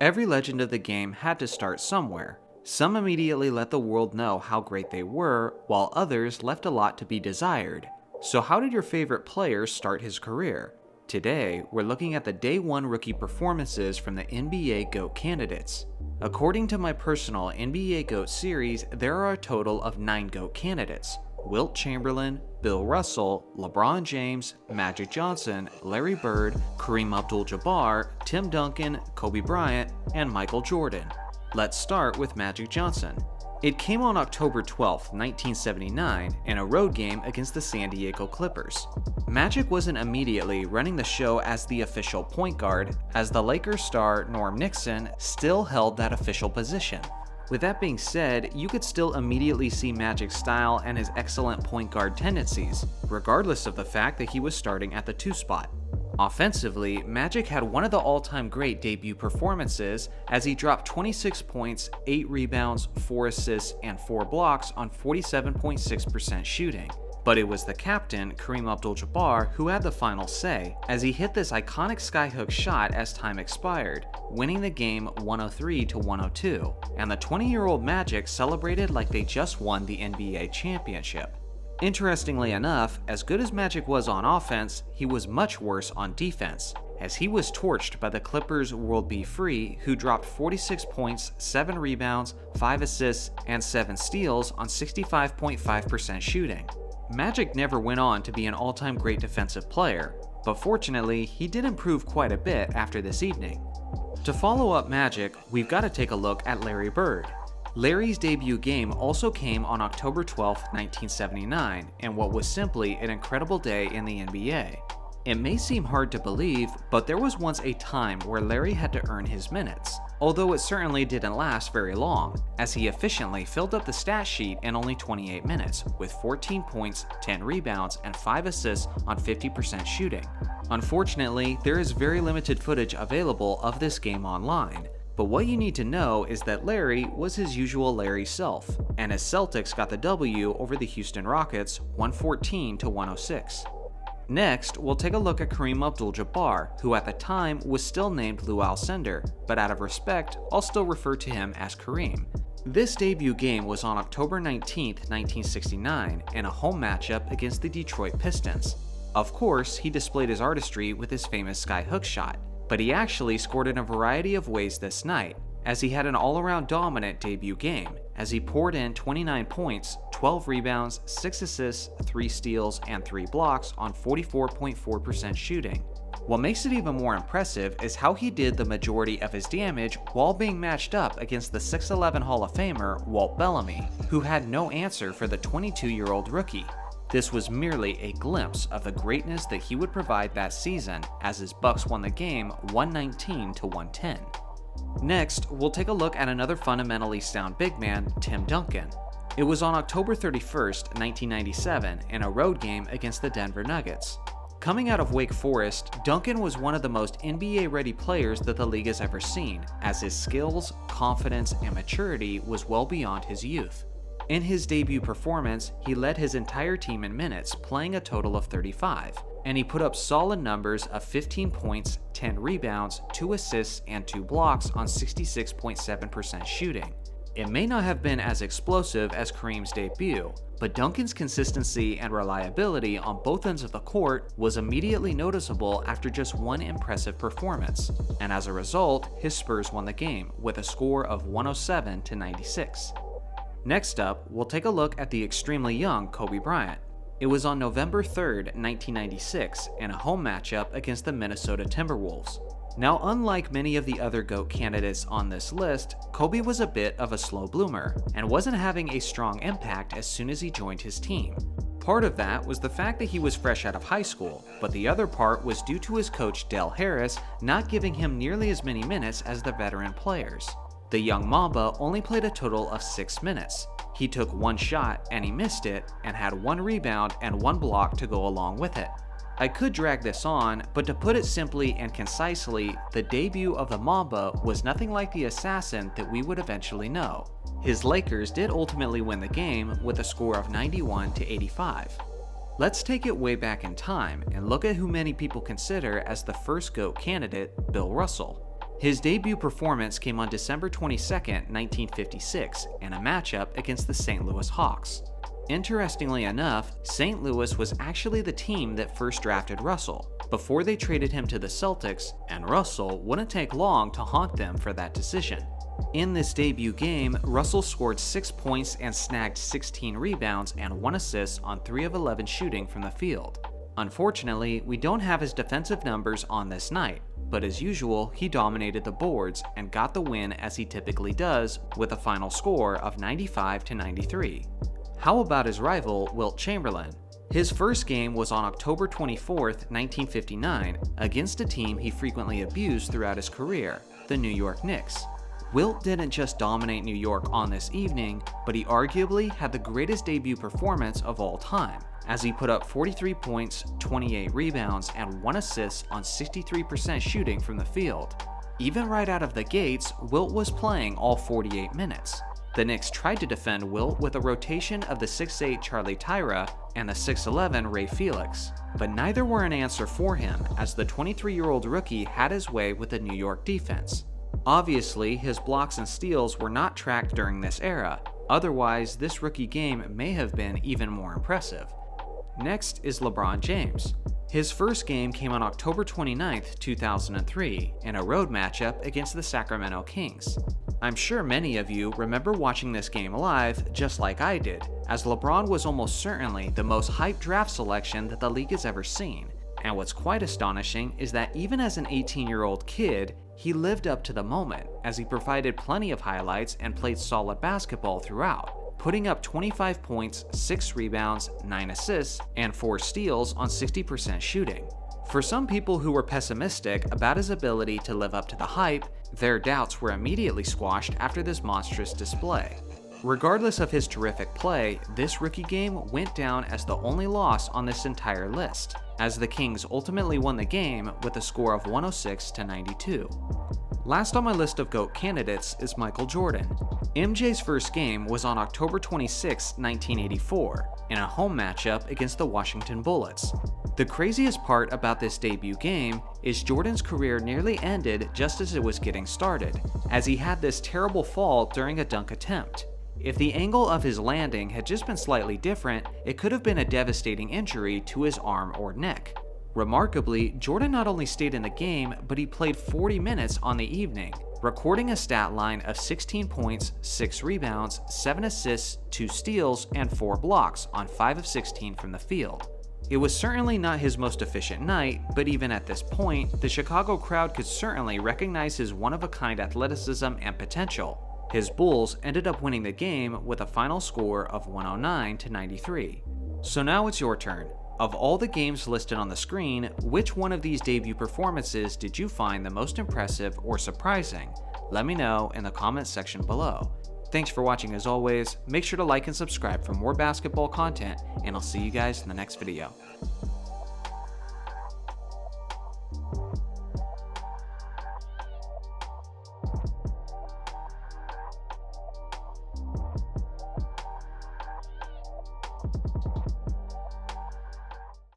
Every legend of the game had to start somewhere. Some immediately let the world know how great they were, while others left a lot to be desired. So how did your favorite player start his career? Today, we're looking at the Day 1 rookie performances from the NBA GOAT candidates. According to my personal NBA GOAT series, there are a total of 9 GOAT candidates: Wilt Chamberlain, Bill Russell, LeBron James, Magic Johnson, Larry Bird, Kareem Abdul-Jabbar, Tim Duncan, Kobe Bryant, and Michael Jordan. Let's start with Magic Johnson. It came on October 12, 1979, in a road game against the San Diego Clippers. Magic wasn't immediately running the show as the official point guard, as the Lakers star Norm Nixon still held that official position. With that being said, you could still immediately see Magic's style and his excellent point guard tendencies, regardless of the fact that he was starting at the 2 spot. Offensively, Magic had one of the all-time great debut performances as he dropped 26 points, 8 rebounds, 4 assists, and 4 blocks on 47.6% shooting. But it was the captain, Kareem Abdul-Jabbar, who had the final say, as he hit this iconic skyhook shot as time expired, winning the game 103-102, and the 20-year-old Magic celebrated like they just won the NBA championship. Interestingly enough, as good as Magic was on offense, he was much worse on defense, as he was torched by the Clippers' World B. Free, who dropped 46 points, 7 rebounds, 5 assists, and 7 steals on 65.5% shooting. Magic never went on to be an all-time great defensive player, but fortunately, he did improve quite a bit after this evening. To follow up Magic, we've got to take a look at Larry Bird. Larry's debut game also came on October 12, 1979, and what was simply an incredible day in the NBA. It may seem hard to believe, but there was once a time where Larry had to earn his minutes, although it certainly didn't last very long, as he efficiently filled up the stat sheet in only 28 minutes, with 14 points, 10 rebounds, and 5 assists on 50% shooting. Unfortunately, there is very limited footage available of this game online, but what you need to know is that Larry was his usual Larry self, and his Celtics got the W over the Houston Rockets 114-106. Next, we'll take a look at Kareem Abdul-Jabbar, who at the time was still named Lou Alcindor, but out of respect, I'll still refer to him as Kareem. This debut game was on October 19, 1969, in a home matchup against the Detroit Pistons. Of course, he displayed his artistry with his famous skyhook shot, but he actually scored in a variety of ways this night, as he had an all-around dominant debut game, as he poured in 29 points, 12 rebounds, 6 assists, 3 steals, and 3 blocks on 44.4% shooting. What makes it even more impressive is how he did the majority of his damage while being matched up against the 6'11 Hall of Famer Walt Bellamy, who had no answer for the 22-year-old rookie. This was merely a glimpse of the greatness that he would provide that season, as his Bucks won the game 119-110. Next, we'll take a look at another fundamentally sound big man, Tim Duncan. It was on October 31st, 1997, in a road game against the Denver Nuggets. Coming out of Wake Forest, Duncan was one of the most NBA-ready players that the league has ever seen, as his skills, confidence, and maturity was well beyond his youth. In his debut performance, he led his entire team in minutes, playing a total of 35, and he put up solid numbers of 15 points, 10 rebounds, 2 assists, and 2 blocks on 66.7% shooting. It may not have been as explosive as Kareem's debut, but Duncan's consistency and reliability on both ends of the court was immediately noticeable after just one impressive performance, and as a result, his Spurs won the game with a score of 107-96. Next up, we'll take a look at the extremely young Kobe Bryant. It was on November 3rd, 1996, in a home matchup against the Minnesota Timberwolves. Now, unlike many of the other GOAT candidates on this list, Kobe was a bit of a slow bloomer, and wasn't having a strong impact as soon as he joined his team. Part of that was the fact that he was fresh out of high school, but the other part was due to his coach Dale Harris not giving him nearly as many minutes as the veteran players. The young Mamba only played a total of 6 minutes. He took 1 shot and he missed it, and had 1 rebound and 1 block to go along with it. I could drag this on, but to put it simply and concisely, the debut of the Mamba was nothing like the assassin that we would eventually know. His Lakers did ultimately win the game with a score of 91-85. Let's take it way back in time and look at who many people consider as the first GOAT candidate, Bill Russell. His debut performance came on December 22, 1956, in a matchup against the St. Louis Hawks. Interestingly enough, St. Louis was actually the team that first drafted Russell, before they traded him to the Celtics, and Russell wouldn't take long to haunt them for that decision. In this debut game, Russell scored 6 points and snagged 16 rebounds and 1 assist on 3 of 11 shooting from the field. Unfortunately, we don't have his defensive numbers on this night, but as usual, he dominated the boards and got the win as he typically does, with a final score of 95-93. How about his rival, Wilt Chamberlain? His first game was on October 24, 1959, against a team he frequently abused throughout his career, the New York Knicks. Wilt didn't just dominate New York on this evening, but he arguably had the greatest debut performance of all time, as he put up 43 points, 28 rebounds, and 1 assist on 63% shooting from the field. Even right out of the gates, Wilt was playing all 48 minutes. The Knicks tried to defend Wilt with a rotation of the 6'8 Charlie Tyra and the 6'11 Ray Felix, but neither were an answer for him, as the 23-year-old rookie had his way with the New York defense. Obviously, his blocks and steals were not tracked during this era, otherwise this rookie game may have been even more impressive. Next is LeBron James. His first game came on October 29, 2003, in a road matchup against the Sacramento Kings. I'm sure many of you remember watching this game live just like I did, as LeBron was almost certainly the most hyped draft selection that the league has ever seen. And what's quite astonishing is that even as an 18-year-old kid, he lived up to the moment, as he provided plenty of highlights and played solid basketball throughout, putting up 25 points, 6 rebounds, 9 assists, and 4 steals on 60% shooting. For some people who were pessimistic about his ability to live up to the hype, their doubts were immediately squashed after this monstrous display. Regardless of his terrific play, this rookie game went down as the only loss on this entire list, as the Kings ultimately won the game with a score of 106-92. Last on my list of GOAT candidates is Michael Jordan. MJ's first game was on October 26, 1984, in a home matchup against the Washington Bullets. The craziest part about this debut game is Jordan's career nearly ended just as it was getting started, as he had this terrible fall during a dunk attempt. If the angle of his landing had just been slightly different, it could have been a devastating injury to his arm or neck. Remarkably, Jordan not only stayed in the game, but he played 40 minutes on the evening, recording a stat line of 16 points, 6 rebounds, 7 assists, 2 steals, and 4 blocks on 5 of 16 from the field. It was certainly not his most efficient night, but even at this point, the Chicago crowd could certainly recognize his one-of-a-kind athleticism and potential. His Bulls ended up winning the game with a final score of 109-93. So now it's your turn. Of all the games listed on the screen, which one of these debut performances did you find the most impressive or surprising? Let me know in the comments section below. Thanks for watching as always, make sure to like and subscribe for more basketball content, and I'll see you guys in the next video.